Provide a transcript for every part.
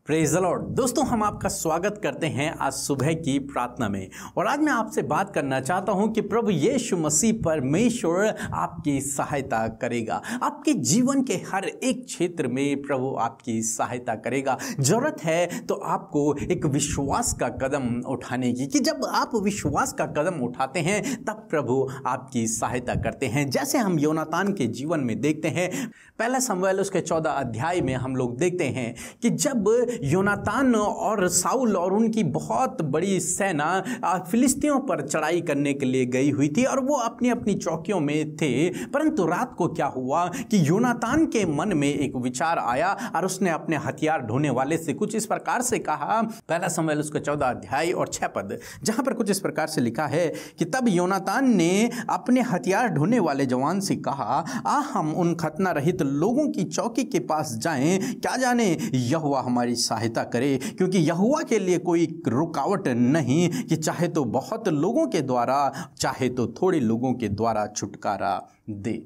Praise the Lord. दोस्तों, हम आपका स्वागत करते हैं आज सुबह की प्रार्थना में। और आज मैं आपसे बात करना चाहता हूं कि प्रभु यीशु मसीह परमेश्वर आपकी सहायता करेगा। आपके जीवन के हर एक क्षेत्र में प्रभु आपकी सहायता करेगा। जरूरत है तो आपको एक विश्वास का कदम उठाने की, कि जब आप विश्वास का कदम उठाते हैं तब प्रभु आपकी सहायता करते हैं। जैसे हम योनातान के जीवन में देखते हैं, पहला शमूएल उसके 14 अध्याय में हम लोग देखते हैं कि जब योनातान और साउल और उनकी बहुत बड़ी सेना फिलिस्तियों पर चढ़ाई करने के लिए गई हुई थी और वो अपनी अपनी चौकियों में थे। परंतु रात को क्या हुआ कि योनातान के मन में एक विचार आया और उसने अपने हथियार ढोने वाले से कुछ इस प्रकार से कहा। पहला शमूएल उसका 14 अध्याय और 6 पद, जहां पर कुछ इस प्रकार से लिखा है कि तब योनातान ने अपने हथियार ढोने वाले जवान से कहा, हम उन खतना रहित लोगों की चौकी के पास जाएं, क्या जाने यहोवा हमारी सहायता करे, क्योंकि यहोवा के लिए कोई रुकावट नहीं कि चाहे तो बहुत लोगों के द्वारा चाहे तो थोड़े लोगों के द्वारा छुटकारा दे।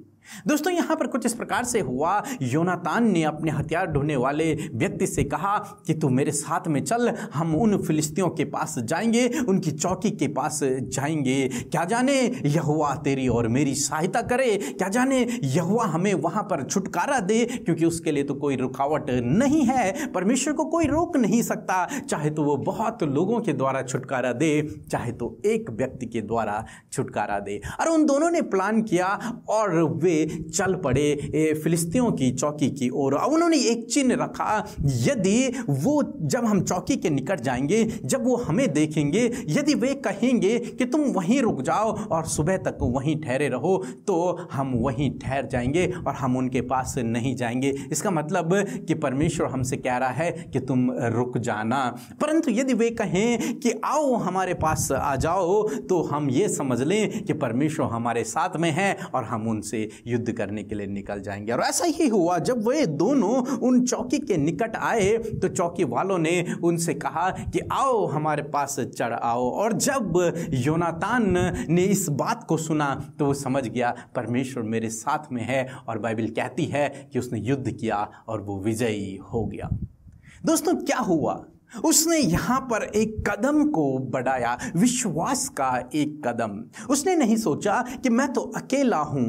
दोस्तों, यहां पर कुछ इस प्रकार से हुआ, योनातान ने अपने हथियार ढोने वाले व्यक्ति से कहा कि तू मेरे साथ में चल, हम उन फिलिस्तियों के पास जाएंगे, उनकी चौकी के पास जाएंगे, क्या जाने यहोवा तेरी और मेरी सहायता करे, क्या जाने यहोवा हमें वहां पर छुटकारा दे, क्योंकि उसके लिए तो कोई रुकावट नहीं है। परमेश्वर को कोई रोक नहीं सकता, चाहे तो वो बहुत लोगों के द्वारा छुटकारा दे, चाहे तो एक व्यक्ति के द्वारा छुटकारा दे। और उन दोनों ने प्लान किया और वे चल पड़े फिलिस्तियों की चौकी की ओर। उन्होंने एक चिन्ह रखा, यदि वो जब हम चौकी के निकट जाएंगे, जब वो हमें देखेंगे, यदि वे कहेंगे कि तुम वहीं रुक जाओ और सुबह तक वहीं ठहरे रहो, तो हम वहीं ठहर जाएंगे और हम उनके पास नहीं जाएंगे। इसका मतलब कि परमेश्वर हमसे कह रहा है कि तुम रुक जाना। परंतु यदि वे कहें कि आओ हमारे पास आ जाओ, तो हम ये समझ लें कि परमेश्वर हमारे साथ में है और हम उनसे युद्ध करने के लिए निकल जाएंगे। और ऐसा ही हुआ, जब वे दोनों उन चौकी के निकट आए तो चौकी वालों ने उनसे कहा कि आओ हमारे पास चढ़ आओ। और जब योनातान ने इस बात को सुना तो वो समझ गया परमेश्वर मेरे साथ में है, और बाइबल कहती है कि उसने युद्ध किया और वो विजयी हो गया। दोस्तों, क्या हुआ? उसने यहां पर एक कदम को बढ़ाया, विश्वास का एक कदम। उसने नहीं सोचा कि मैं तो अकेला हूं,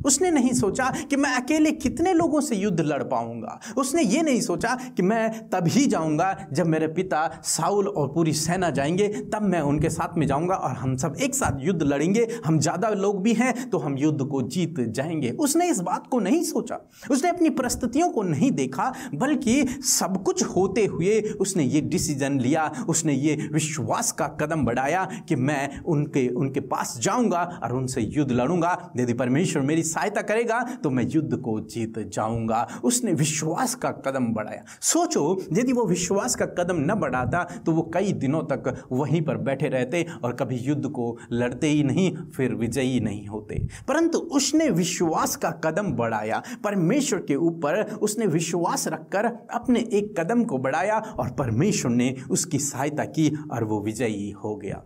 उसने नहीं सोचा कि मैं अकेले कितने लोगों से युद्ध लड़ पाऊंगा, उसने ये नहीं सोचा कि मैं तभी जाऊंगा जब मेरे पिता साउल और पूरी सेना जाएंगे, तब मैं उनके साथ में जाऊंगा और हम सब एक साथ युद्ध लड़ेंगे, हम ज़्यादा लोग भी हैं तो हम युद्ध को जीत जाएंगे। उसने इस बात को नहीं सोचा, उसने अपनी परिस्थितियों को नहीं देखा, बल्कि सब कुछ होते हुए उसने ये डिसीजन लिया, उसने ये विश्वास का कदम बढ़ाया कि मैं उनके पास जाऊंगा और उनसे युद्ध लड़ूंगा। यदि परमेश्वर मेरी सहायता करेगा तो मैं युद्ध को जीत जाऊंगा। उसने विश्वास का कदम बढ़ाया। सोचो, यदि वो विश्वास का कदम न बढ़ाता तो वो कई दिनों तक वहीं पर बैठे रहते और कभी युद्ध को लड़ते ही नहीं, फिर विजयी नहीं होते। परंतु उसने विश्वास का कदम बढ़ाया, परमेश्वर के ऊपर उसने विश्वास रखकर अपने एक कदम को बढ़ाया और परमेश्वर ने उसकी सहायता की और वो विजयी हो गया।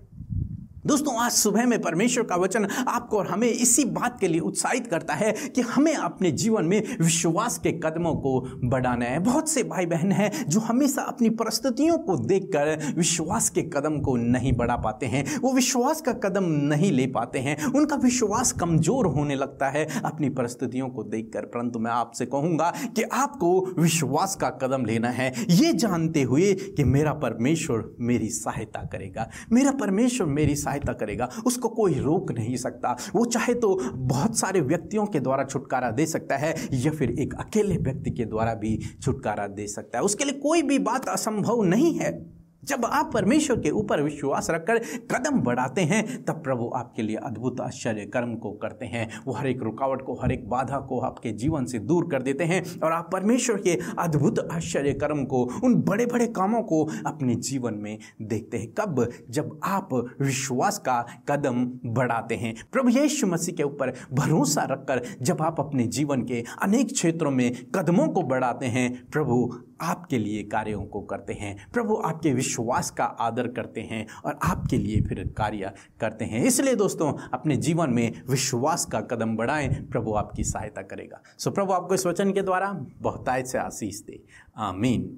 दोस्तों, आज सुबह में परमेश्वर का वचन आपको और हमें इसी बात के लिए उत्साहित करता है कि हमें अपने जीवन में विश्वास के कदमों को बढ़ाना है। बहुत से भाई बहन हैं जो हमेशा अपनी परिस्थितियों को देखकर विश्वास के कदम को नहीं बढ़ा पाते हैं, वो विश्वास का कदम नहीं ले पाते हैं, उनका विश्वास कमजोर होने लगता है अपनी परिस्थितियों को देखकर। परंतु मैं आपसे कहूँगा कि आपको विश्वास का कदम लेना है, ये जानते हुए कि मेरा परमेश्वर मेरी सहायता करेगा, मेरा परमेश्वर मेरी सहायता करेगा। उसको कोई रोक नहीं सकता। वो चाहे तो बहुत सारे व्यक्तियों के द्वारा छुटकारा दे सकता है या फिर एक अकेले व्यक्ति के द्वारा भी छुटकारा दे सकता है। उसके लिए कोई भी बात असंभव नहीं है। जब आप परमेश्वर के ऊपर विश्वास रखकर कदम बढ़ाते हैं तब प्रभु आपके लिए अद्भुत आश्चर्य कर्म को करते हैं। वो हर एक रुकावट को, हर एक बाधा को आपके जीवन से दूर कर देते हैं और आप परमेश्वर के अद्भुत आश्चर्य कर्म को, उन बड़े बड़े कामों को अपने जीवन में देखते हैं। कब? जब आप विश्वास का कदम बढ़ाते हैं। प्रभु यीशु मसीह के ऊपर भरोसा रखकर जब आप अपने जीवन के अनेक क्षेत्रों में कदमों को बढ़ाते हैं, प्रभु आपके लिए कार्यों को करते हैं। प्रभु आपके विश्वास का आदर करते हैं और आपके लिए फिर कार्य करते हैं। इसलिए दोस्तों, अपने जीवन में विश्वास का कदम बढ़ाएं, प्रभु आपकी सहायता करेगा। सो प्रभु आपको इस वचन के द्वारा बहुतायत से आशीष दे। आमीन।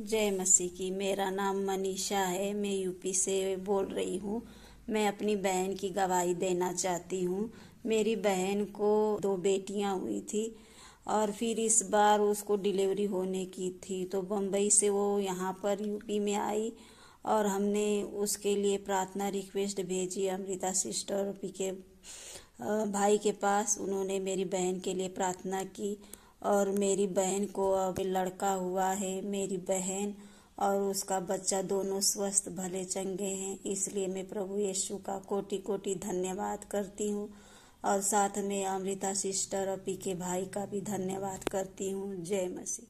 जय मसीह की। मेरा नाम मनीषा है, मैं यूपी से बोल रही हूँ। मैं अपनी बहन की गवाही देना चाहती हूँ। मेरी बहन को 2 बेटियाँ हुई थी और फिर इस बार उसको डिलीवरी होने की थी, तो बम्बई से वो यहाँ पर यूपी में आई और हमने उसके लिए प्रार्थना रिक्वेस्ट भेजी अमृता सिस्टर के भाई के पास। उन्होंने मेरी बहन के लिए प्रार्थना की और मेरी बहन को अब लड़का हुआ है। मेरी बहन और उसका बच्चा दोनों स्वस्थ भले चंगे हैं, इसलिए मैं प्रभु यीशु का कोटि कोटि धन्यवाद करती हूँ और साथ में अमृता सिस्टर और पीके भाई का भी धन्यवाद करती हूँ। जय मसीह।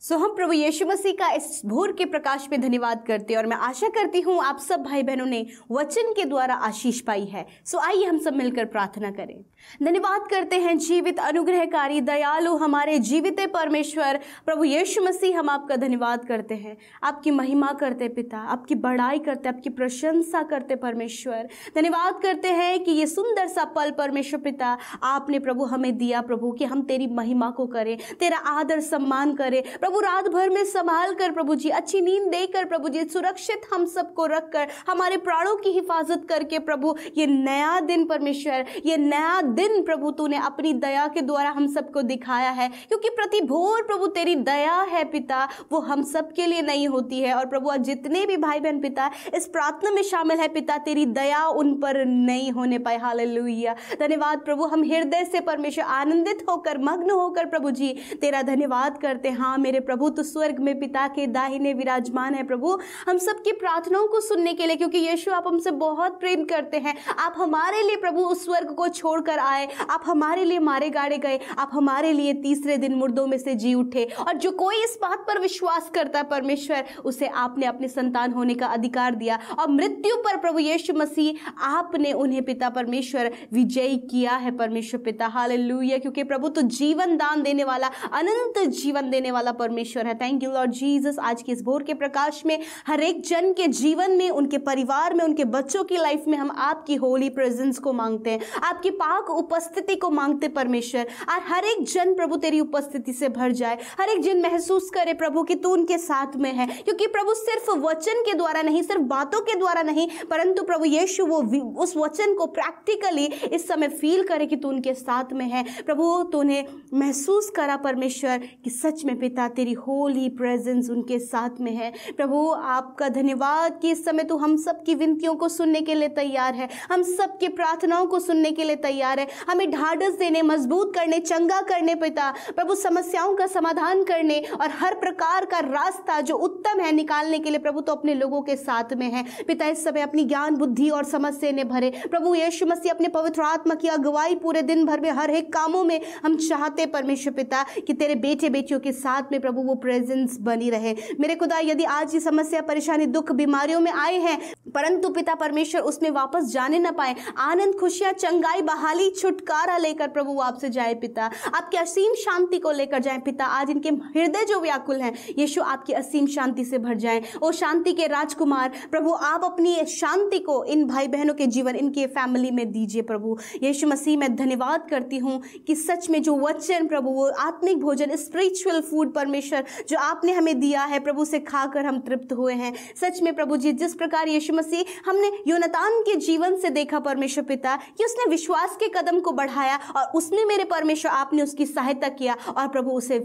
हम प्रभु यीशु मसीह का इस भोर के प्रकाश में धन्यवाद करते हैं और मैं आशा करती हूँ आप सब भाई बहनों ने वचन के द्वारा आशीष पाई है। आइए हम सब मिलकर प्रार्थना करें। धन्यवाद करते हैं जीवित अनुग्रहकारी दयालु हमारे जीवित परमेश्वर प्रभु यीशु मसीह, हम आपका धन्यवाद करते हैं, आपकी महिमा करते पिता, आपकी बड़ाई करते, आपकी प्रशंसा करते परमेश्वर। धन्यवाद करते हैं कि ये सुंदर सा पल परमेश्वर पिता आपने प्रभु हमें दिया प्रभु, कि हम तेरी महिमा को करें, तेरा आदर सम्मान करें प्रभु। रात भर में संभाल कर प्रभु जी, अच्छी नींद देकर प्रभु जी, सुरक्षित हम सबको रखकर, हमारे प्राणों की हिफाजत करके प्रभु, ये नया दिन परमेश्वर, ये नया दिन प्रभु तूने अपनी दया के द्वारा हम सबको दिखाया है, क्योंकि प्रति भोर प्रभु तेरी दया है पिता, वो हम सब के लिए नहीं होती है। और प्रभु आज जितने भी भाई बहन पिता इस प्रार्थना में शामिल है पिता, तेरी दया उन पर नहीं होने पाए। हालेलुया। धन्यवाद प्रभु, हम हृदय से परमेश्वर आनंदित होकर, मग्न होकर प्रभु जी तेरा धन्यवाद करते। हाँ मेरे प्रभु, तो स्वर्ग में पिता के दाहिने विराजमान है प्रभु, हम सबकी प्रार्थनाओं को सुनने के लिए, क्योंकि यीशु आप हमसे बहुत प्रेम करते हैं। आप हमारे लिए प्रभु उस स्वर्ग को छोड़कर आए, आप हमारे लिए मारे गाड़े गए, आप हमारे लिए तीसरे दिन मुर्दों में से जी उठे। और जो कोई इस बात पर विश्वास करता है परमेश्वर, उसे आपने अपने संतान होने का अधिकार दिया और मृत्यु पर प्रभु यीशु मसीह आपने उन्हें पिता परमेश्वर विजयी किया है परमेश्वर पिता। हालेलुया। क्योंकि प्रभु तो जीवन दान देने वाला, अनंत जीवन देने वाला परमेश्वर है। Thank you Lord Jesus. आज के इस भोर के प्रकाश में हर एक जन के जीवन में, उनके परिवार में, उनके बच्चों की लाइफ में हम आपकी होली प्रेजेंस को मांगते हैं, आपकी पाक उपस्थिति को मांगते परमेश्वर। और हर एक जन प्रभु तेरी उपस्थिति से भर जाए, हर एक जन महसूस करे प्रभु कि तू उनके साथ में है। क्योंकि प्रभु सिर्फ वचन के द्वारा नहीं, सिर्फ बातों के द्वारा नहीं, परंतु प्रभु यीशु वो उस वचन को प्रैक्टिकली इस समय फील करे कि तू उनके साथ में है। प्रभु तूने महसूस करा परमेश्वर कि सच में पिता तेरी होली प्रेजेंस उनके साथ में है। प्रभु आपका धन्यवाद कि इस समय तू हम सब की विनतियों को सुनने के लिए तैयार है, हम सब की प्रार्थनाओं को सुनने के लिए तैयार है, हमें ढाढ़स देने, मजबूत करने, चंगा करने पिता प्रभु, समस्याओं का समाधान करने और हर प्रकार का रास्ता जो उत्तम है निकालने के लिए प्रभु तो अपने लोगों के साथ में है पिता। इस समय अपनी ज्ञान बुद्धि और समझ से ने भरे प्रभु यीशु मसीह, अपने पवित्र आत्मा की अगुवाई पूरे दिन भर में हर एक कामों में हम चाहते परमेश्वर पिता कि तेरे बेटे बेटियों के साथ में प्रभु वो प्रेजेंस बनी रहे। मेरे खुदा यदि आज ये समस्या, परेशानी, दुख, बीमारियों में आए हैं परंतु पिता परमेश्वर उसमें वापस जाने ना पाए, आनंद, खुशियां, चंगाई, बहाली, छुटकारा लेकर प्रभु आपसे जाए पिता, आपकी असीम शांति को लेकर जाए पिता। आज इनके हृदय जो व्याकुल हैं यीशु आपकी असीम शांति से भर जाए। ओ शांति के राजकुमार प्रभु, आप अपनी शांति को इन भाई बहनों के जीवन, इनके फैमिली में दीजिए प्रभु यीशु मसीह। मैं धन्यवाद करती हूँ कि सच में जो वचन प्रभु, वो आत्मिक भोजन, स्पिरिचुअल फूड परमेश्वर जो आपने हमें दिया है प्रभु, से खाकर हम तृप्त हुए हैं। सच में प्रभु जी, जिस प्रकार यीशु मसीह हमने योनातान के जीवन से देखा परमेश्वर पिता कि उसने विश्वास के कदम को बढ़ाया और उसमें मेरे परमेश्वर आपने उसकी सहायता किया और प्रभु उसे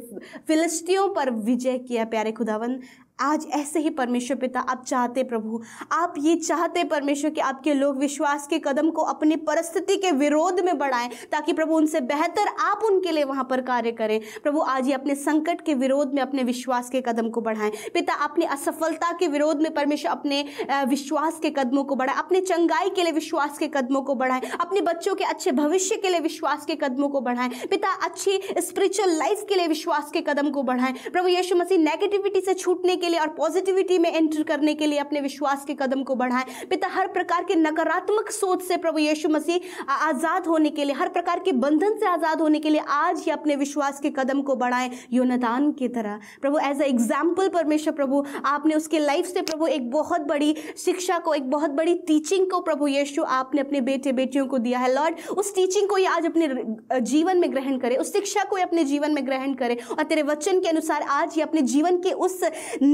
फिलिस्तियों पर विजय किया। प्यारे खुदावन, आज ऐसे ही परमेश्वर पिता आप चाहते प्रभु, आप ये चाहते परमेश्वर कि आपके लोग विश्वास के कदम को अपनी परिस्थिति के विरोध में बढ़ाएं, ताकि प्रभु उनसे बेहतर आप उनके लिए वहां पर कार्य करें। प्रभु आज ये अपने संकट के विरोध में अपने विश्वास के कदम को बढ़ाएं पिता, अपनी असफलता के विरोध में परमेश्वर अपने विश्वास के कदमों को बढ़ाएं, अपने चंगाई के लिए विश्वास के कदमों को बढ़ाएं, अपने बच्चों के अच्छे भविष्य के लिए विश्वास के कदमों को बढ़ाएं पिता, अच्छी स्पिरिचुअल लाइफ के लिए विश्वास के कदम को बढ़ाएं प्रभु यीशु मसीह। नेगेटिविटी से छूटने के लिए और पॉजिटिविटी में एंटर करने के लिए अपने विश्वास के कदम को बढ़ाएं पिता, हर प्रकार के नकारात्मक सोच से प्रभु यीशु मसीह आजाद होने के लिए, हर प्रकार के बंधन से आजाद होने के लिए आज ही अपने विश्वास के कदम को बढ़ाएं योनातान की तरह प्रभु। एज ए एग्जाम्पल परमेश्वर प्रभु, आपने उसके लाइफ से प्रभु एक बहुत बड़ी शिक्षा को, एक बहुत बड़ी टीचिंग को प्रभु यीशु आपने अपने बेटे बेटियों को दिया है। लॉर्ड, उस टीचिंग को ये आज अपने जीवन में ग्रहण करे, उस शिक्षा को अपने जीवन में ग्रहण करे और तेरे वचन के अनुसार आज ये अपने जीवन के उस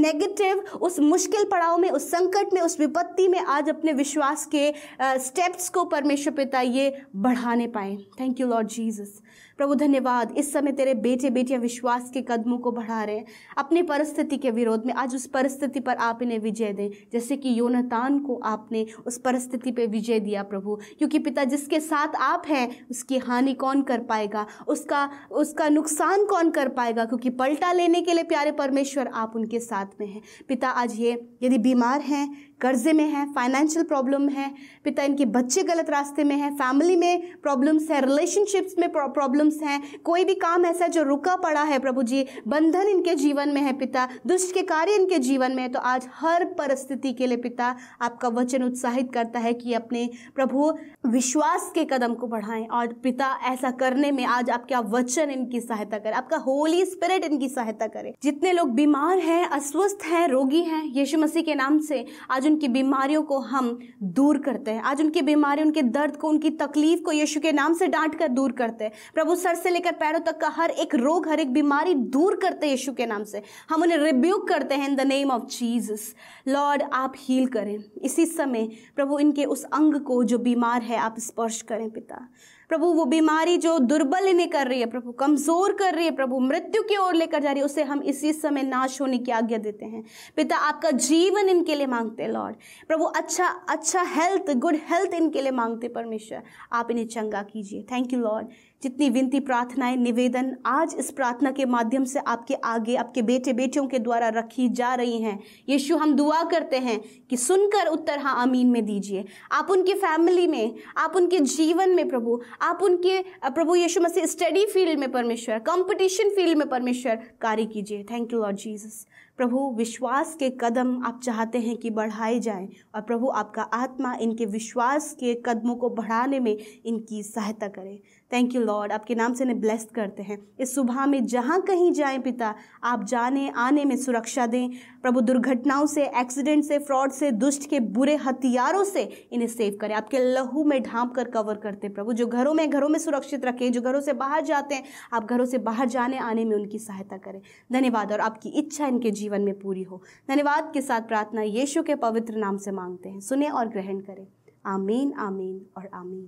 नेगेटिव, उस मुश्किल पड़ाव में, उस संकट में, उस विपत्ति में आज अपने विश्वास के स्टेप्स को परमेश्वर पिता ये बढ़ाने पाए। Thank you Lord Jesus. प्रभु धन्यवाद, इस समय तेरे बेटे बेटियां विश्वास के कदमों को बढ़ा रहे हैं अपनी परिस्थिति के विरोध में। आज उस परिस्थिति पर आप इन्हें विजय दें, जैसे कि योनातान को आपने उस परिस्थिति पे विजय दिया प्रभु। क्योंकि पिता जिसके साथ आप हैं उसकी हानि कौन कर पाएगा, उसका नुकसान कौन कर पाएगा, क्योंकि पलटा लेने के लिए प्यारे परमेश्वर आप उनके साथ में हैं। पिता आज ये यदि बीमार हैं, कर्जे में हैं, फाइनेंशियल प्रॉब्लम है पिता, इनके बच्चे गलत रास्ते में हैं, फैमिली में प्रॉब्लम्स है, रिलेशनशिप्स में प्रॉब्लम्स हैं, कोई भी काम ऐसा जो रुका पड़ा है प्रभु जी, बंधन इनके जीवन में है पिता, दुष्ट के कार्य इनके जीवन में है, तो आज हर परिस्थिति के लिए पिता आपका वचन उत्साहित करता है कि अपने प्रभु विश्वास के कदम को बढ़ाएं। और पिता ऐसा करने में आज आपका वचन इनकी सहायता करे, आपका होली स्पिरिट इनकी सहायता करे। जितने लोग बीमार हैं, अस्वस्थ हैं, रोगी हैं, यीशु मसीह के नाम से आज उनकी बीमारियों को हम दूर करते हैं। आज उनकी बीमारी, उनके दर्द को, उनकी तकलीफ को यीशु के नाम से डांट कर दूर करते हैं प्रभु। सर से लेकर पैरों तक का हर एक रोग, हर एक बीमारी दूर करते हैं यीशु के नाम से। हम उन्हें रिब्यूक करते हैं in the name of Jesus. Lord आप हील करें इसी समय प्रभु, इनके उस अंग को जो बीमार है आप स्पर्श करें पिता। प्रभु वो बीमारी जो दुर्बल इन्हें कर रही है प्रभु, कमजोर कर रही है प्रभु, मृत्यु की ओर लेकर जा रही है, उसे हम इसी समय नाश होने की आज्ञा देते हैं पिता। आपका जीवन इनके लिए मांगते हैं लॉर्ड प्रभु, अच्छा हेल्थ, गुड हेल्थ इनके लिए मांगते परमेश्वर, आप इन्हें चंगा कीजिए। Thank you Lord. जितनी विनती, प्रार्थनाएं, निवेदन आज इस प्रार्थना के माध्यम से आपके आगे आपके बेटे बेटियों के द्वारा रखी जा रही हैं, यीशु हम दुआ करते हैं कि सुनकर उत्तर हाँ आमीन में दीजिए। आप उनकी फैमिली में, आप उनके जीवन में प्रभु, आप उनके प्रभु यीशु मसीह स्टडी फील्ड में परमेश्वर, कंपटीशन फील्ड में परमेश्वर कार्य कीजिए। Thank you Lord Jesus. प्रभु विश्वास के कदम आप चाहते हैं कि बढ़ाए जाएं, और प्रभु आपका आत्मा इनके विश्वास के कदमों को बढ़ाने में इनकी सहायता करे। Thank you Lord. आपके नाम से इन्हें ब्लेस्ड करते हैं। इस सुबह में जहाँ कहीं जाएं पिता, आप जाने आने में सुरक्षा दें प्रभु। दुर्घटनाओं से, एक्सीडेंट से, फ्रॉड से, दुष्ट के बुरे हथियारों से इन्हें सेव करें, आपके लहू में ढांप कर कवर करते प्रभु। जो घरों में सुरक्षित रखें, जो घरों से बाहर जाते हैं आप घरों से बाहर जाने आने में उनकी सहायता करें। धन्यवाद, और आपकी इच्छा इनके जीवन में पूरी हो। धन्यवाद के साथ प्रार्थना यीशु के पवित्र नाम से मांगते हैं, सुने और ग्रहण करें। आमीन, आमीन और आमीन।